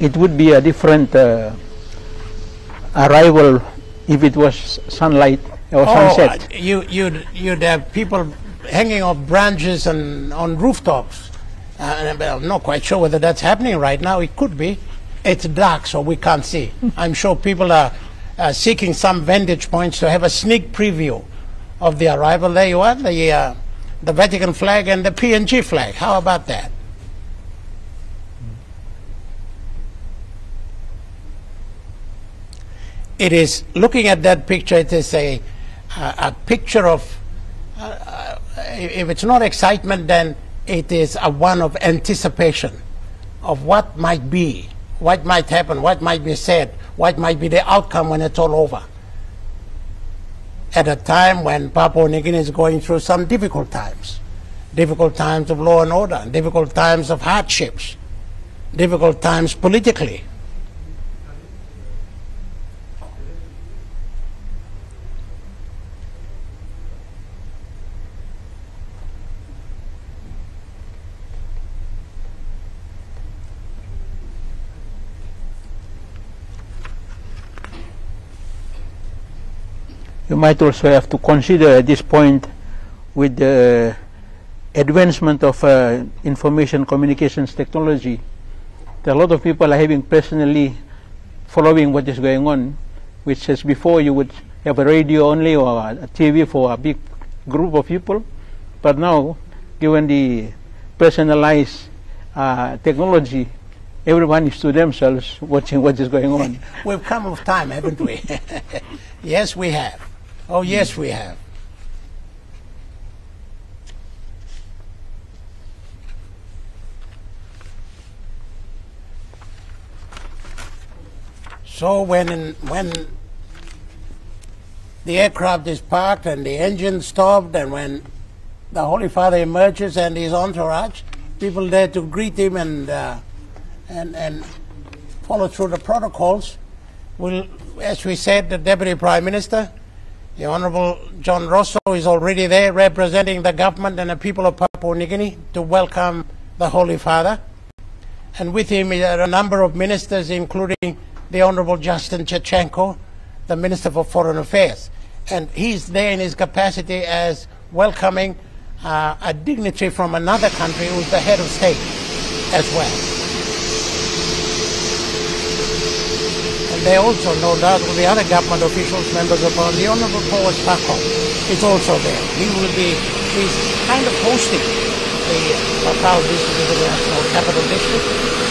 it would be a different arrival if it was sunlight or sunset. You'd have people hanging off branches and on rooftops. I'm not quite sure whether that's happening right now. It could be. It's dark, so we can't see. I'm sure people are seeking some vantage points to have a sneak preview of the arrival. There you are, the Vatican flag and the PNG flag. How about that? It is, looking at that picture, it is a picture of, if it's not excitement, then it is a one of anticipation of what might be, what might happen, what might be said, what might be the outcome when it's all over. At a time when Papua New Guinea is going through some difficult times of law and order, difficult times of hardships, difficult times politically. You might also have to consider at this point, with the advancement of information communications technology, that a lot of people are having personally following what is going on, which as before you would have a radio only or a TV for a big group of people, but now given the personalized technology, everyone is to themselves watching what is going on. We've come of time, haven't we? Yes, we have. Oh, yes, we have. So when the aircraft is parked and the engine stopped, and when the Holy Father emerges and his entourage, people there to greet him and follow through the protocols, will, as we said, the Deputy Prime Minister, the Honourable John Rosso, is already there representing the government and the people of Papua New Guinea to welcome the Holy Father. And with him are a number of ministers, including the Honourable Justin Chachenko, the Minister for Foreign Affairs. And he's there in his capacity as welcoming a dignitary from another country who's the head of state as well. And there also, no doubt, will be other government officials, members of Parliament. The Honourable Paul Spako is also there. He's kind of hosting the Papua District of the National Capital District.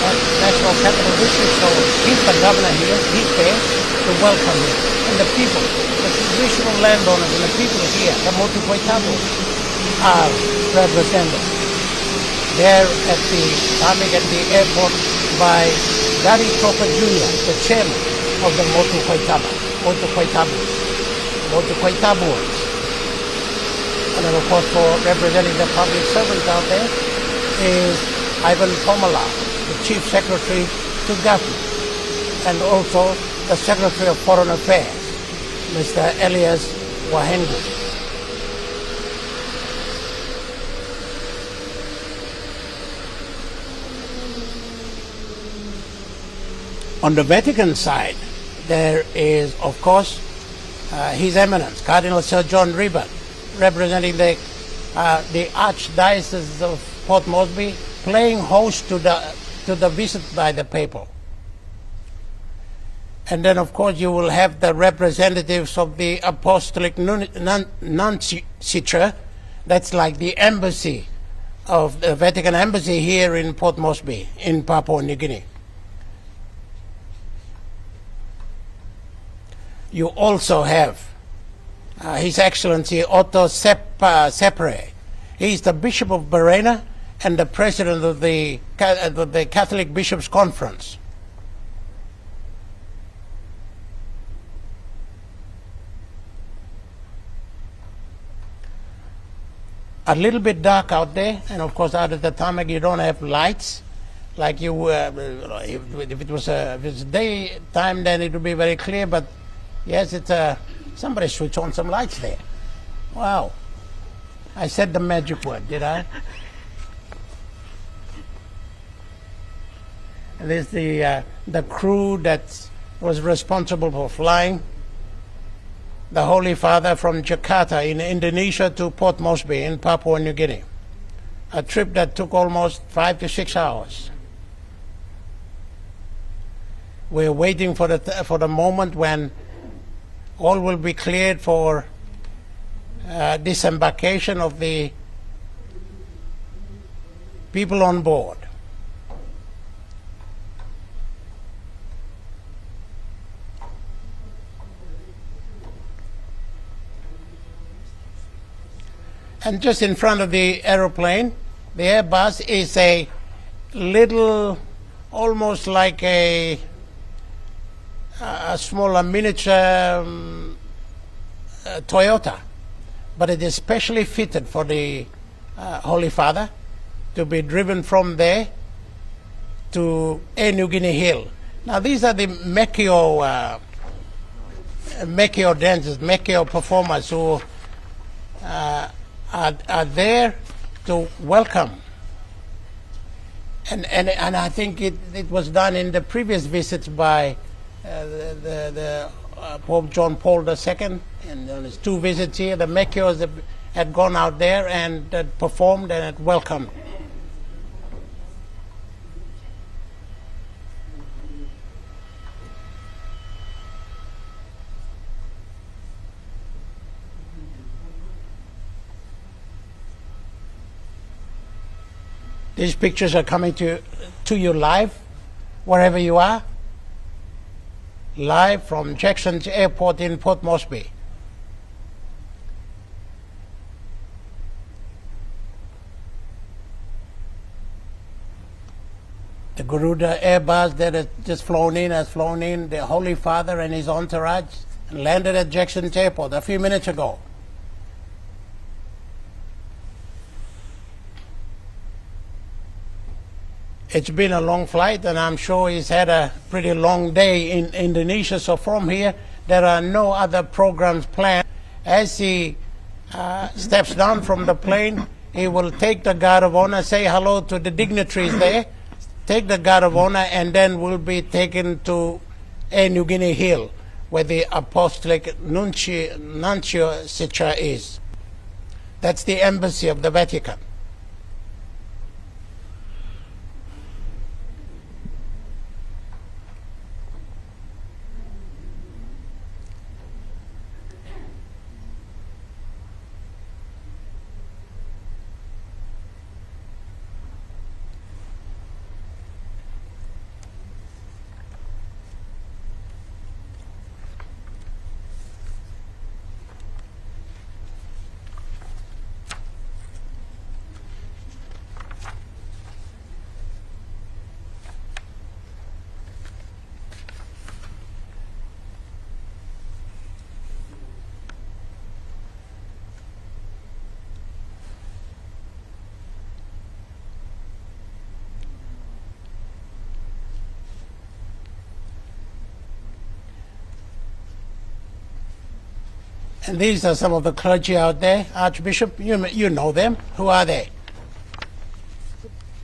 So he's the governor here, he's there to welcome him. And the people, the traditional landowners and the people here, the Motu Koitabu, are represented there at the airport by Gary Topa Jr., the chairman of the Motu Koitabuans. And then of course, for representing the public servants out there is Ivan Pomala, the Chief Secretary to Government, and also the Secretary of Foreign Affairs, Mr. Elias Wahengu. On the Vatican side, there is, of course, His Eminence, Cardinal Sir John Ribot, representing the Archdiocese of Port Moresby, playing host to the visit by the Papal. And then, of course, you will have the representatives of the Apostolic Nunciature. That's like the embassy of the Vatican Embassy here in Port Moresby, in Papua New Guinea. You also have His Excellency Otto Sepre. He's the Bishop of Barena and the President of the Catholic Bishops' Conference. A little bit dark out there, and of course out at the tarmac you don't have lights like you if it was daytime, then it would be very clear, but yes, it's somebody switched on some lights there. Wow. I said the magic word, did I? And this is the crew that was responsible for flying the Holy Father from Jakarta in Indonesia to Port Moresby in Papua New Guinea. A trip that took almost 5 to 6 hours. We're waiting for the moment when all will be cleared for disembarkation of the people on board. And just in front of the aeroplane, the Airbus is a little, almost like a smaller miniature Toyota, but it is specially fitted for the Holy Father to be driven from there to Air Niugini Hill. Now these are the Mekio dancers, Mekio performers who are there to welcome. And I think it was done in the previous visits by the Pope John Paul II, and on his 2 visits here, the Mekios had gone out there and had performed and had welcomed. These pictures are coming to you live, wherever you are, live from Jackson's Airport in Port Moresby. The Garuda Airbus that has just flown in has flown in, the Holy Father and his entourage, and landed at Jackson's Airport a few minutes ago. It's been a long flight, and I'm sure he's had a pretty long day in Indonesia. So from here, there are no other programs planned. As he steps down from the plane, he will take the guard of honor, say hello to the dignitaries there, take the guard of honor, and then will be taken to Air Niugini Hill, where the Apostolic Nuncio Sitra is. That's the embassy of the Vatican. And these are some of the clergy out there. Archbishop, you know them. Who are they?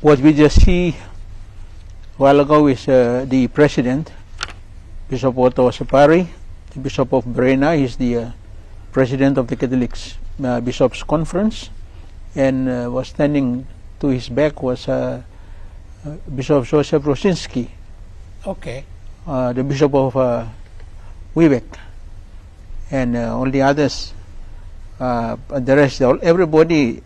What we just see a while ago is the president, Bishop Otto Sapari, the Bishop of Brena. He's the president of the Catholic Bishops' Conference, and was standing to his back was Bishop Joseph Rosinski, Okay. the Bishop of Wiebeek. And all the others, the rest, everybody,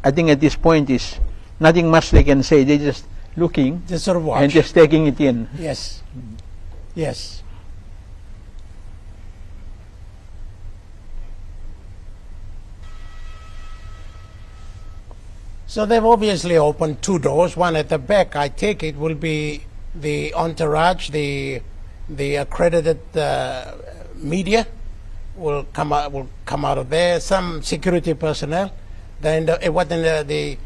I think at this point is nothing much they can say. They're just looking Just sort of watch. and just taking it in. Yes. Yes. So they've obviously opened 2 doors. One at the back, I take it, will be the entourage, the accredited media will come out of there. Some security personnel. Then the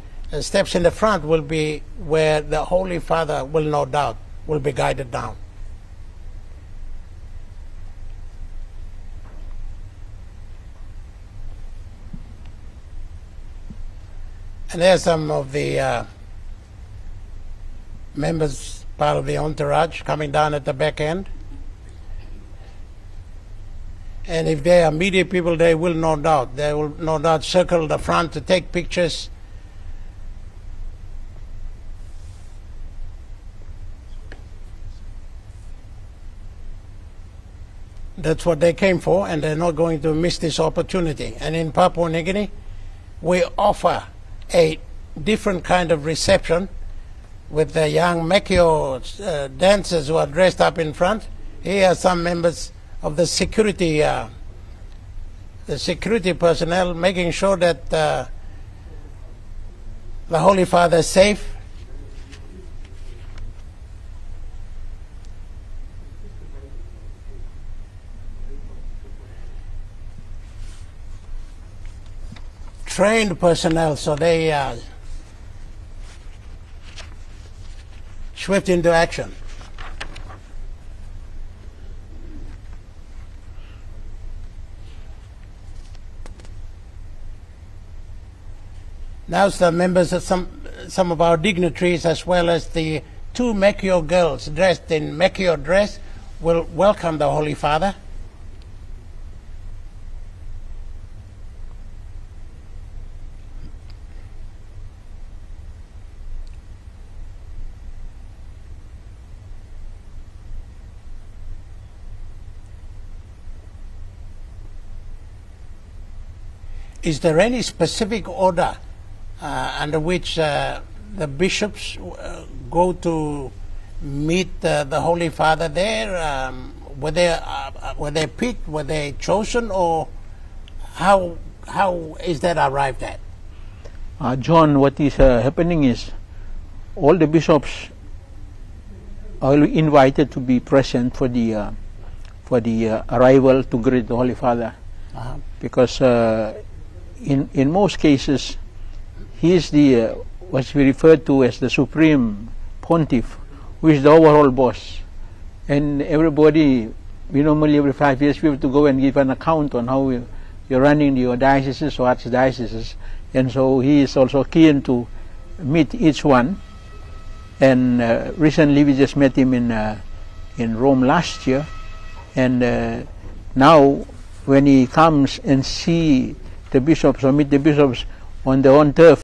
steps in the front will be where the Holy Father will no doubt will be guided down. And there are some of the members part of the entourage coming down at the back end. And if they are media people, they will no doubt circle the front to take pictures. That's what they came for, and they're not going to miss this opportunity. And in Papua New Guinea, we offer a different kind of reception with the young Mekio dancers who are dressed up in front. Here are some members of the security personnel making sure that the Holy Father is safe. Trained personnel, so they swift into action. Now the members of some of our dignitaries, as well as the two Mekio girls dressed in Mekio dress, will welcome the Holy Father. Is there any specific order under which the bishops go to meet the Holy Father there? Were they picked? Were they chosen? Or how is that arrived at? John, what is happening is all the bishops are invited to be present for the arrival to greet the Holy Father, because in most cases, he is the what we refer to as the supreme pontiff, who is the overall boss. And everybody, we normally every 5 years we have to go and give an account on how you're running your dioceses or archdioceses. And so he is also keen to meet each one. And recently we just met him in Rome last year. And now when he comes and see the bishops or meet the bishops on their own turf,